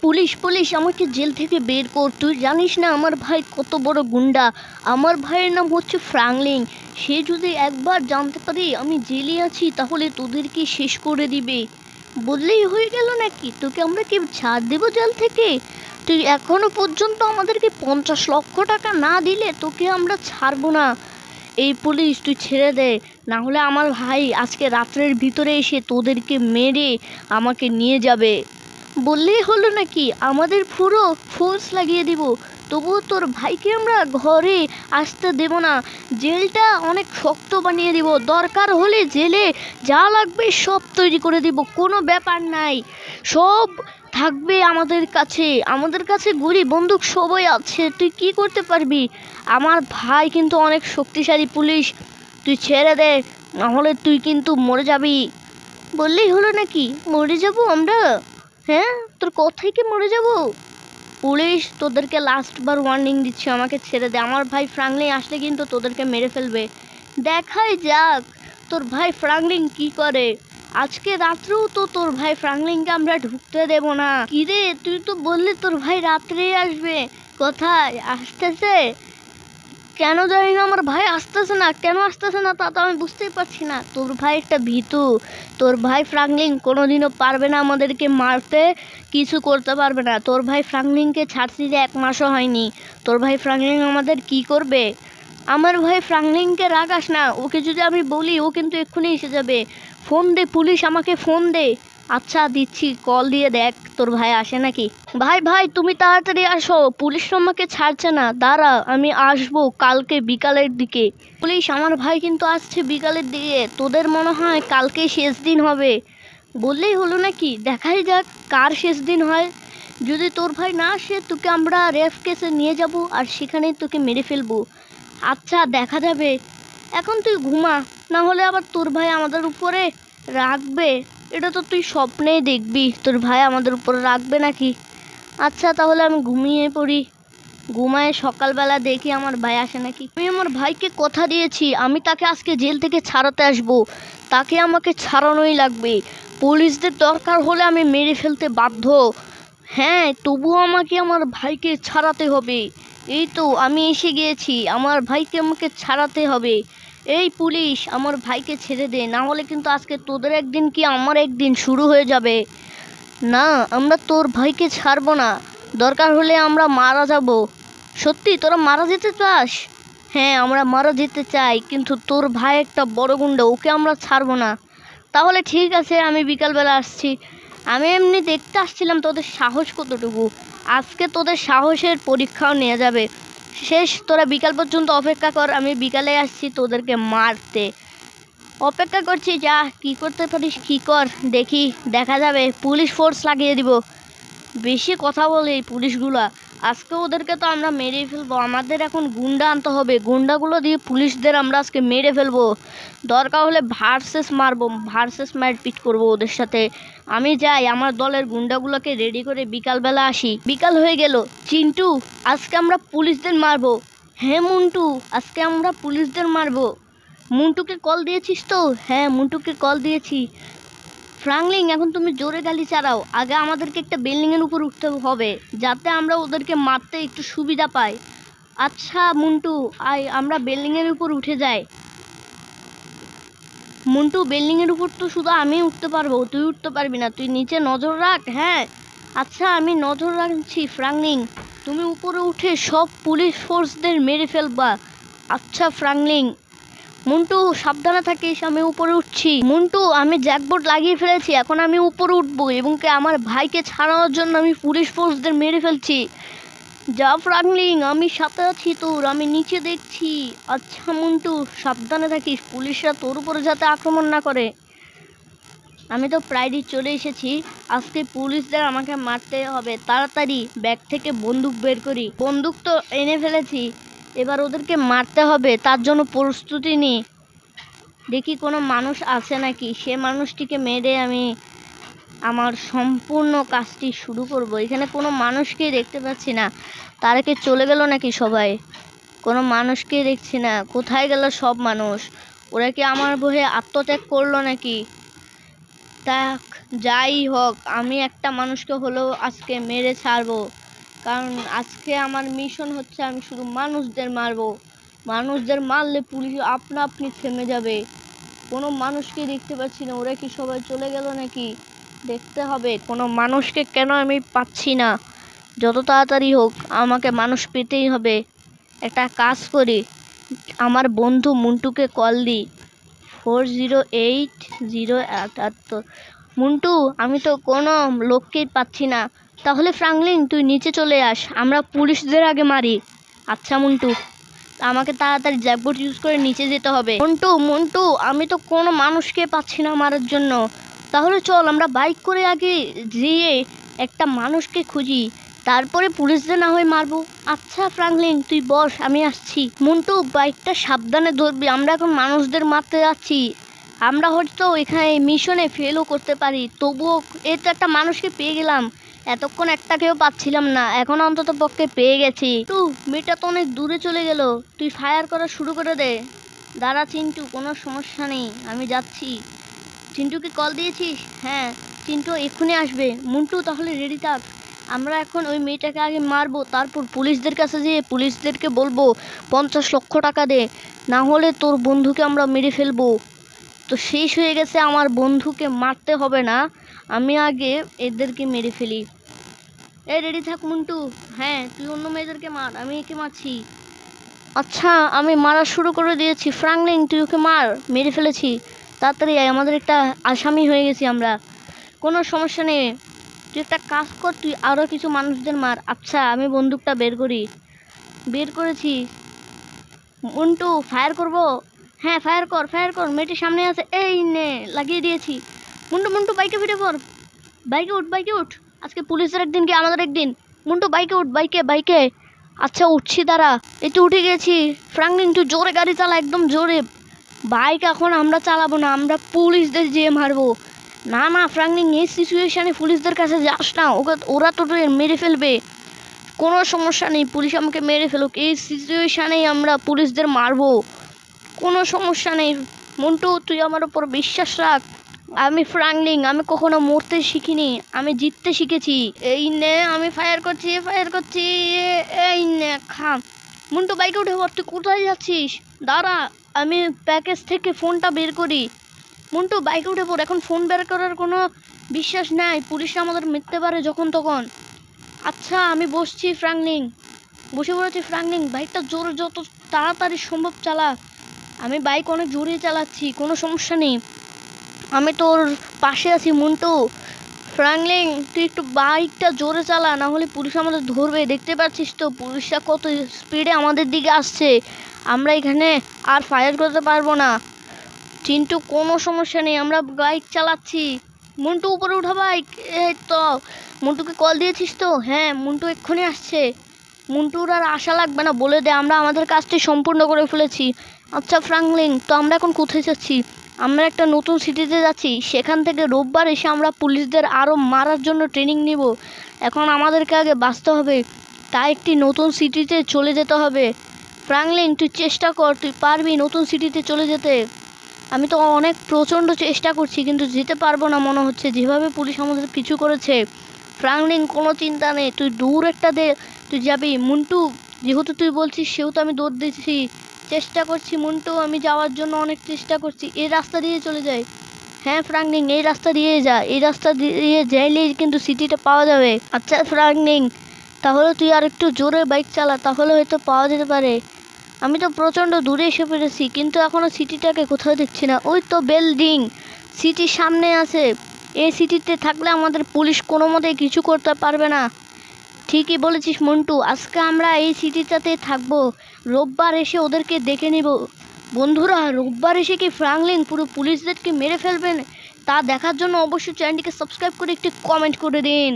Police police আমাকে jail থেকে বের কর। তুই জানিস না আমার ভাই কত বড় গুন্ডা। আমার ভাইয়ের নাম হচ্ছে ফ্রাঙ্কলিন। সে যদি একবার জানতে পারে আমি জেলে আছি তাহলে তোদেরকে শেষ করে দিবে। বললেই হয়ে গেল নাকি? তোকে আমরা কি ছাড় দেবো জেল থেকে? তুই এখনো পর্যন্ত আমাদেরকে 50 লক্ষ টাকা না দিলে তোকে আমরা ছাড়বো না। এই পুলিশ তুই ছেড়ে দে, না হলে আমার ভাই আজকে রাত্রের ভিতরে এসে তোদেরকে মেরে আমাকে নিয়ে যাবে। বললেই হলো নাকি? আমাদের পুরো ফোর্স লাগিয়ে দিব, তবুও তোর ভাইকে আমরা ঘরে আসতে দেব না। জেলটা অনেক শক্ত বানিয়ে দিব, দরকার হলে জেলে যা লাগবে সব তৈরি করে দিব, কোনো ব্যাপার নাই। সব থাকবে আমাদের কাছে গুলি বন্দুক সবই আছে। তুই কি করতে পারবি? আমার ভাই কিন্তু অনেক শক্তিশালী পুলিশ, তুই ছেড়ে দে, নাহলে তুই কিন্তু মরে যাবি। বললেই হলো নাকি? মরে যাবো আমরা? হ্যাঁ, তোর কথাই কি মরে যাব? পুলিশ তোদেরকে লাস্ট বার ওয়ার্নিং দিচ্ছে, আমাকে ছেড়ে দে। আমার ভাই ফ্রাঙ্কলিন আসলে কিন্তু তোদেরকে মেরে ফেলবে। দেখাই যাক তোর ভাই ফ্রাঙ্কলিন কি করে। আজকে রাত্রেও তো তোর ভাই ফ্রাঙ্কলিনকে আমরা ঢুকতে দেব না। কিরে, তুই তো বললি তোর ভাই রাত্রেই আসবে, কোথায় আসতেছে? কেন জানি না আমার ভাই আসতেছে না, কেন আসতেছে না তা তো আমি বুঝতেই পারছি না। তোর ভাই একটা ভীতু। তোর ভাই ফ্রাঙ্কলিন কোনোদিনও পারবে না আমাদেরকে মারতে, কিছু করতে পারবে না। তোর ভাই ফ্রাঙ্কলিনকে ছাড়ছি যে 1 মাসও হয়নি। তোর ভাই ফ্রাঙ্কলিন আমাদের কি করবে? আমার ভাই ফ্রাঙ্কলিনকে রাগাস না, ওকে যদি আমি বলি ও কিন্তু এক্ষুনি এসে যাবে। ফোন দে পুলিশ, আমাকে ফোন দে। আচ্ছা দিচ্ছি, কল দিয়ে দেখ তোর ভাই আসে নাকি। ভাই ভাই তুমি তাড়াতাড়ি আসো, পুলিশ আমাকে ছাড়ছে না। দাঁড়া, আমি আসবো কালকে বিকালের দিকে। পুলিশ আমার ভাই কিন্তু আসছে বিকালের দিকে। তোদের মনে হয় কালকে শেষ দিন হবে? বললেই হলো নাকি? দেখাই যাক কার শেষ দিন হয়। যদি তোর ভাই না আসে তোকে আমরা রেপ কেসে নিয়ে যাব আর সেখানেই তোকে মেরে ফেলবো। আচ্ছা দেখা যাবে, এখন তুই ঘুমা, না হলে আবার তোর ভাই আমাদের উপরে রাখবে। এটা তো তুই স্বপ্নেই দেখবি তোর ভাই আমাদের উপরে রাখবে নাকি। আচ্ছা তাহলে আমি ঘুমিয়ে পড়ি, ঘুমায় সকালবেলা দেখি আমার ভাই আসে নাকি। আমি আমার ভাইকে কথা দিয়েছি আমি তাকে আজকে জেল থেকে ছাড়াতে আসবো, তাকে আমাকে ছাড়ানোই লাগবে। পুলিশদের দরকার হলে আমি মেরে ফেলতে বাধ্য। হ্যাঁ, তবুও আমাকে আমার ভাইকে ছাড়াতে হবে। এই তো আমি এসে গিয়েছি, আমার ভাইকে আমাকে ছাড়াতে হবে। এই পুলিশ আমার ভাইকে ছেড়ে দে, না হলে কিন্তু আজকে তোদের একদিন কি আমার একদিন শুরু হয়ে যাবে। না, আমরা তোর ভাইকে ছাড়বো না, দরকার হলে আমরা মারা যাব। সত্যি তোরা মারা যেতে চাস? হ্যাঁ আমরা মারা যেতে চাই, কিন্তু তোর ভাই একটা বড় গুন্ডা, ওকে আমরা ছাড়বো না। তাহলে ঠিক আছে, আমি বিকালবেলা আসছি। আমি এমনি দেখতে আসছিলাম তোদের সাহস কতটুকু। আজকে তোদের সাহসের পরীক্ষাও নেওয়া যাবে। শেষ, তোরা বিকাল পর্যন্ত অপেক্ষা কর, আমি বিকালে আসছি তোদেরকে মারতে। অপেক্ষা করছি, যা কি করতে পারিস কি কর, দেখি দেখা যাবে। পুলিশ ফোর্স লাগিয়ে দিব। বেশি কথা বলে এই পুলিশগুলা, আজকে ওদেরকে তো আমরা মেরে ফেলবো। আমাদের এখন গুন্ডা আনতে হবে, গুন্ডাগুলো দিয়ে পুলিশদের আমরা আজকে মেরে ফেলবো। দরকার হলে ভার্সেস মারবো, ভার্সেস মারপিট করবো ওদের সাথে। আমি যাই আমার দলের গুন্ডাগুলোকে রেডি করে বিকালবেলা আসি। বিকাল হয়ে গেল। চিন্টু, আজকে আমরা পুলিশদের মারবো। হ্যাঁ মুন্টু, আজকে আমরা পুলিশদের মারবো। মুন্টুকে কল দিয়েছিস তো? হ্যাঁ মুন্টুকে কল দিয়েছি। ফ্রাঙ্কলিন এখন তুমি জোরে গালি চালাও, আগে আমাদেরকে একটা বিল্ডিংয়ের উপর উঠতে হবে যাতে আমরা ওদেরকে মারতে একটু সুবিধা পাই। আচ্ছা মুন্টু আয়, আমরা বিল্ডিংয়ের উপর উঠে যাই। মুন্টু বিল্ডিংয়ের উপর তো শুধু আমি উঠতে পারবো, তুই উঠতে পারবি না, তুই নিচে নজর রাখ। হ্যাঁ আচ্ছা আমি নজর রাখছি। ফ্রাঙ্কলিন তুমি উপরে উঠে সব পুলিশ ফোর্সদের মেরে ফেলবা। আচ্ছা ফ্রাঙ্কলিন। মুন্টু সাবধানে থাকিস, আমি উপরে উঠছি। মুন্টু আমি জ্যাকবোর্ড লাগিয়ে ফেলেছি, এখন আমি উপরে উঠবো এবং আমার ভাইকে ছাড়ানোর জন্য আমি পুলিশ ফোর্সদের মেরে ফেলছি। যা ফ্রাঙ্কলিন, আমি সাথে আছি তোর, আমি নিচে দেখছি। আচ্ছা মুন্টু সাবধানে থাকিস, পুলিশরা তোর উপরে যাতে আক্রমণ না করে। আমি তো প্রায় চলে এসেছি, আজকে পুলিশদের আমাকে মারতে হবে। তাড়াতাড়ি ব্যাগ থেকে বন্দুক বের করি। বন্দুক তো এনে ফেলেছি, এবার ওদেরকে মারতে হবে, তার জন্য প্রস্তুতি নিই। দেখি কোনো মানুষ আছে নাকি, সে মানুষটিকে মেরে আমি আমার সম্পূর্ণ কাজটি শুরু করব। এখানে কোনো মানুষকেই দেখতে পাচ্ছি না, তারা কি চলে গেল নাকি সবাই? কোনো মানুষকেই দেখছি না, কোথায় গেল সব মানুষ? ওরা কি আমার ভয়ে আত্মত্যাগ করলো নাকি? দেখ যাই হোক, আমি একটা মানুষকে হলেও আজকে মেরে ছাড়বো, কারণ আজকে আমার মিশন হচ্ছে আমি শুধু মানুষদের মারবো। মানুষদের মারলে পুলিশ আপনা আপনি থেমে যাবে। কোনো মানুষকে দেখতে পাচ্ছি না, ওরা কি সবাই চলে গেল নাকি? দেখতে হবে কোনো মানুষকে কেন আমি পাচ্ছি না। যত তাড়াতাড়ি হোক আমাকে মানুষ পেতেই হবে। একটা কাজ করি, আমার বন্ধু মন্টুকে কল দিই। 408078। মন্টু, আমি তো কোনো লোককেই পাচ্ছি না। তাহলে ফ্রাঙ্কলিন তুই নিচে চলে আস, আমরা পুলিশদের আগে মারি। আচ্ছা মন্টু, আমাকে তাড়াতাড়ি জ্যাকবোট ইউজ করে নিচে যেতে হবে। মন্টু মন্টু, আমি তো কোনো মানুষকে পাচ্ছি না মারার জন্য। তাহলে চল আমরা বাইক করে আগে যেয়ে একটা মানুষকে খুঁজি, তারপরে পুলিশদের না হয় মারবো। আচ্ছা ফ্রাঙ্কলিন তুই বস, আমি আসছি। মন্টু, বাইকটা সাবধানে ধরবি, আমরা এখন মানুষদের মারতে যাচ্ছি। আমরা হয়তো এখানে মিশনে ফেলও করতে পারি, তবুও এটা একটা মানুষকে পেয়ে গেলাম। এতক্ষণ একটাকেও পাচ্ছিলাম না, এখন অন্তত পক্ষে পেয়ে গেছি। টু, মেয়েটা তো অনেক দূরে চলে গেল, তুই ফায়ার করা শুরু করে দে। দাঁড়া চিন্টু, কোনো সমস্যা নেই, আমি যাচ্ছি। চিন্টুকে কল দিয়েছিস? হ্যাঁ, চিন্টু এক্ষুনি আসবে। মন্টু তাহলে রেডি থাক, আমরা এখন ওই মেয়েটাকে আগে মারবো, তারপর পুলিশদের কাছে যেয়ে পুলিশদেরকে বলবো 50 লক্ষ টাকা দে, না হলে তোর বন্ধুকে আমরা মেরে ফেলবো। তো শেষ হয়ে গেছে, আমার বন্ধুকে মারতে হবে না, আমি আগে এদেরকে মেরে ফেলি। এই রেডি থাক মন্টু। হ্যাঁ, তুই অন্য মেয়েদেরকে মার, আমি একে মারছি। আচ্ছা, আমি মারা শুরু করে দিয়েছি। ফ্রাঙ্কলিন তুই ওকে মার, মেরে ফেলেছি। তাড়াতাড়ি আয়, আমাদের একটা আসামি হয়ে গেছি আমরা। কোনো সমস্যা নেই, তুই একটা কাজ কর, তুই আরও কিছু মানুষদের মার। আচ্ছা, আমি বন্দুকটা বের করি। বের করেছি। মন্টু ফায়ার করব? হ্যাঁ ফায়ার কর, ফায়ার কর, মেয়েটি সামনে আছে। এই নে, লাগিয়ে দিয়েছি। মন্টু মন্টু বাইকে ফিরে পড়, বাইকে উঠ, বাইকে উঠ। আজকে পুলিশের একদিন কি আমাদের একদিন। মন্টু বাইকে উঠ, বাইকে বাইকে। আচ্ছা উঠছি, দাঁড়া। এই তো উঠে গেছি। ফ্রাঙ্কলিন তুই জোরে গাড়ি চালা, একদম জোরে। বাইক এখন আমরা চালাবো না, আমরা পুলিশদের যেয়ে মারবো। না না ফ্রাঙ্কলিন, এই সিচুয়েশানে পুলিশদের কাছে যাস না, ওরা তো মেরে ফেলবে। কোনো সমস্যা নেই, পুলিশ আমাকে মেরে ফেলুক, এই সিচুয়েশানেই আমরা পুলিশদের মারবো। কোনো সমস্যা নেই। মন্টু তুই আমার ওপর বিশ্বাস রাখ, আমি ফ্রাঙ্কলিন, আমি কখনো মরতে শিখিনি, আমি জিততে শিখেছি। এই নে, আমি ফায়ার করছি, ফায়ার করছি। এই নে খা। মন্টু বাইকে উঠে পড়, তুই কোথায় যাচ্ছিস? দাঁড়া, আমি প্যাকেজ থেকে ফোনটা বের করি। মন্টু বাইকে উঠে পড়, এখন ফোন বের করার কোনো বিশ্বাস নাই, পুলিশরা আমাদের মিথ্যে পারে যখন তখন। আচ্ছা আমি বসছি ফ্রাঙ্কলিন, বসে পড়েছি ফ্রাঙ্কলিন, বাইকটা জোরে যত তাড়াতাড়ি সম্ভব চালা। আমি বাইক অনেক জোরে চালাচ্ছি, কোনো সমস্যা নেই, আমি তোর পাশে আছি মন্টু। ফ্রাঙ্কলিন তুই একটু বাইকটা জোরে চালা, না হলে পুলিশ আমাদের ধরবে। দেখতে পাচ্ছিস তো পুলিশরা কত স্পিডে আমাদের দিকে আসছে, আমরা এখানে আর ফায়ার করতে পারবো না। চিন্টু কোনো সমস্যা নেই, আমরা বাইক চালাচ্ছি। মন্টু উপরে উঠা বাইক। এই তো, মন্টুকে কল দিয়েছিস তো? হ্যাঁ, মন্টু এক্ষুনি আসছে। মন্টুর আর আশা লাগবে না, বলে দে আমরা আমাদের কাজটি সম্পূর্ণ করে ফেলেছি। আচ্ছা ফ্রাঙ্কলিন, তো আমরা এখন কোথায় যাচ্ছি? আমরা একটা নতুন সিটিতে যাচ্ছি, সেখান থেকে রোববার এসে আমরা পুলিশদের আরও মারার জন্য ট্রেনিং নিব। এখন আমাদেরকে আগে বাঁচতে হবে, তাই একটি নতুন সিটিতে চলে যেতে হবে। ফ্রাঙ্কলিন তুই চেষ্টা কর, তুই পারবি নতুন সিটিতে চলে যেতে। আমি তো অনেক প্রচণ্ড চেষ্টা করছি, কিন্তু যেতে পারবো না মনে হচ্ছে, যেভাবে পুলিশ আমাদের পিছু করেছে। ফ্রাঙ্কলিন কোনো চিন্তা নেই, তুই দূর একটা দে, তুই যাবি। মন্টু যেহেতু তুই বলছিস সেহেতু আমি দৌড় দিচ্ছি, চেষ্টা করছি মন্টু, আমি যাওয়ার জন্য অনেক চেষ্টা করছি। এই রাস্তা দিয়ে চলে যাই। হ্যাঁ ফ্রাঙ্কলিন, এই রাস্তা দিয়ে যা, এই রাস্তা দিয়ে যাইলেই কিন্তু সিটিটা পাওয়া যাবে। আচ্ছা ফ্রাঙ্কলিন, তাহলে তুই আর একটু জোরে বাইক চালা, তাহলে হয়তো পাওয়া যেতে পারে। আমি তো প্রচণ্ড দূরে এসে পেরেছি, কিন্তু এখনও সিটিটাকে কোথাও দেখছি না। ওই তো বিল্ডিং, সিটির সামনে আছে। এই সিটিতে থাকলে আমাদের পুলিশ কোনো মতেই কিছু করতে পারবে না। ঠিকই বলেছিস মন্টু, আজকে আমরা এই সিটিটাতে থাকবো, রোববার এসে ওদেরকে দেখে নিব। বন্ধুরা, রোববার এসে কি ফ্রাঙ্কলিন পুরো পুলিশদেরকে মেরে ফেলবেন, তা দেখার জন্য অবশ্যই চ্যানেলটিকে সাবস্ক্রাইব করে একটি কমেন্ট করে দিন।